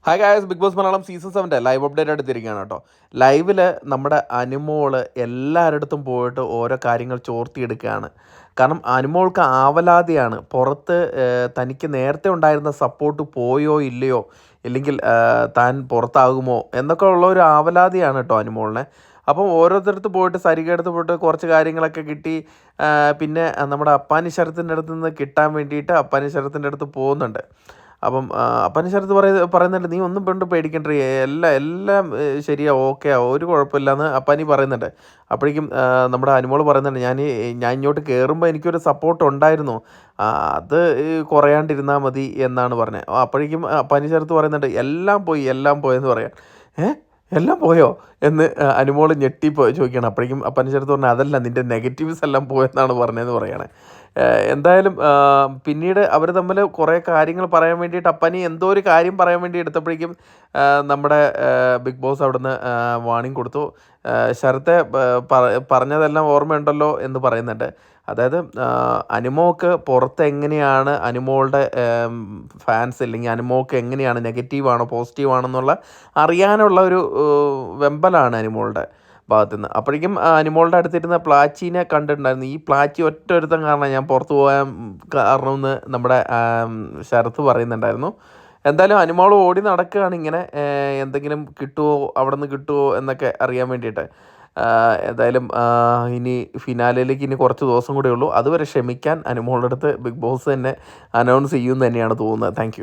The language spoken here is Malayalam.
Hi guys, Bigg Boss Malayalam season 7 live update എടുത്തിരിക്കുകയാണ് കേട്ടോ. ലൈവിൽ നമ്മുടെ അനുമോള് എല്ലാവരുടെ പോയിട്ട് ഓരോ കാര്യങ്ങൾ ചോർത്തിയെടുക്കുകയാണ്. കാരണം അനുമോൾക്ക് ആവലാതിയാണ്. പുറത്ത് തനിക്ക് നേരത്തെ ഉണ്ടായിരുന്ന സപ്പോർട്ട് പോയോ ഇല്ലയോ, ഇല്ലെങ്കിൽ താൻ പുറത്താകുമോ എന്നൊക്കെ ഉള്ള ഒരു ആവലാതിയാണ് കേട്ടോ അനുമോളിനെ. അപ്പം ഓരോരുത്തരത്ത് പോയിട്ട് സരികടുത്ത് പോയിട്ട് കുറച്ച് കാര്യങ്ങളൊക്കെ കിട്ടി. പിന്നെ നമ്മുടെ അപ്പാനി ശരത്തിൻ്റെ അടുത്ത് നിന്ന് കിട്ടാൻ വേണ്ടിയിട്ട് അപ്പാനി ശരത്തിൻ്റെ അടുത്ത് പോകുന്നുണ്ട്. അപ്പം അപ്പൻ്റെ ശരത്ത് പറയുന്നുണ്ട്, നീ ഒന്നും കൊണ്ട് പേടിക്കണ്ട, എല്ലാം ശരിയാ, ഓക്കെ, ഒരു കുഴപ്പമില്ലാന്ന് അപ്പാനി പറയുന്നുണ്ട്. അപ്പോഴേക്കും നമ്മുടെ അനുമോള് പറയുന്നുണ്ട്, ഞാൻ ഇങ്ങോട്ട് കയറുമ്പോൾ എനിക്കൊരു സപ്പോർട്ട് ഉണ്ടായിരുന്നു, അത് കുറയാണ്ടിരുന്നാൽ മതി എന്നാണ് പറഞ്ഞത്. അപ്പോഴേക്കും അപ്പാനി ശരത്ത് പറയുന്നുണ്ട്, എല്ലാം പോയെന്ന് പറയാം. എല്ലാം പോയോ എന്ന് അനുമോള് ഞെട്ടിപ്പോയി ചോദിക്കുകയാണ്. അപ്പോഴേക്കും അപ്പാനി ശരത്ത് പറഞ്ഞാൽ, അതല്ല, നിൻ്റെ നെഗറ്റീവ്സ് എല്ലാം പോയെന്നാണ് പറഞ്ഞതെന്ന് പറയണേ. എന്തായാലും പിന്നീട് അവർ തമ്മിൽ കുറേ കാര്യങ്ങൾ പറയാൻ വേണ്ടിയിട്ട് അപ്പനി എന്തോ ഒരു കാര്യം പറയാൻ വേണ്ടി എടുത്തപ്പോഴേക്കും നമ്മുടെ ബിഗ് ബോസ് അവിടുന്ന് വാണിംഗ് കൊടുത്തു. ശരത്തെ പറഞ്ഞതെല്ലാം ഓർമ്മയുണ്ടല്ലോ എന്ന് പറയുന്നുണ്ട്. അതായത് അനുമോൾക്ക് പുറത്ത് എങ്ങനെയാണ് അനുമോളുടെ ഫാൻസ്, അല്ലെങ്കിൽ അനുമോൾക്ക് എങ്ങനെയാണ്, നെഗറ്റീവാണോ പോസിറ്റീവാണോ എന്നുള്ള അറിയാനുള്ള ഒരു വെമ്പലാണ് അനുമോളുടെ ഭാഗത്തുനിന്ന്. അപ്പോഴേക്കും അനുമോളുടെ അടുത്തിരുന്ന പ്ലാച്ചീനെ കണ്ടിട്ടുണ്ടായിരുന്നു. ഈ പ്ലാച്ചി ഒരുത്തൻ കാരണം ഞാൻ പുറത്തു പോകാൻ കാരണമെന്ന് നമ്മുടെ ശരത്ത് പറയുന്നുണ്ടായിരുന്നു. എന്തായാലും അനുമോൾ ഓടി നടക്കുകയാണ് ഇങ്ങനെ, എന്തെങ്കിലും കിട്ടുമോ, അവിടെ നിന്ന് കിട്ടുമോ എന്നൊക്കെ അറിയാൻ വേണ്ടിയിട്ട്. എന്തായാലും ഇനി ഫിനാലയിലേക്ക് ഇനി കുറച്ച് ദിവസം കൂടെ ഉള്ളൂ. അതുവരെ ക്ഷമിക്കാൻ അനുമോളുടെ അടുത്ത് ബിഗ് ബോസ് തന്നെ അനൗൺസ് ചെയ്യുമെന്ന് തന്നെയാണ് തോന്നുന്നത്. താങ്ക്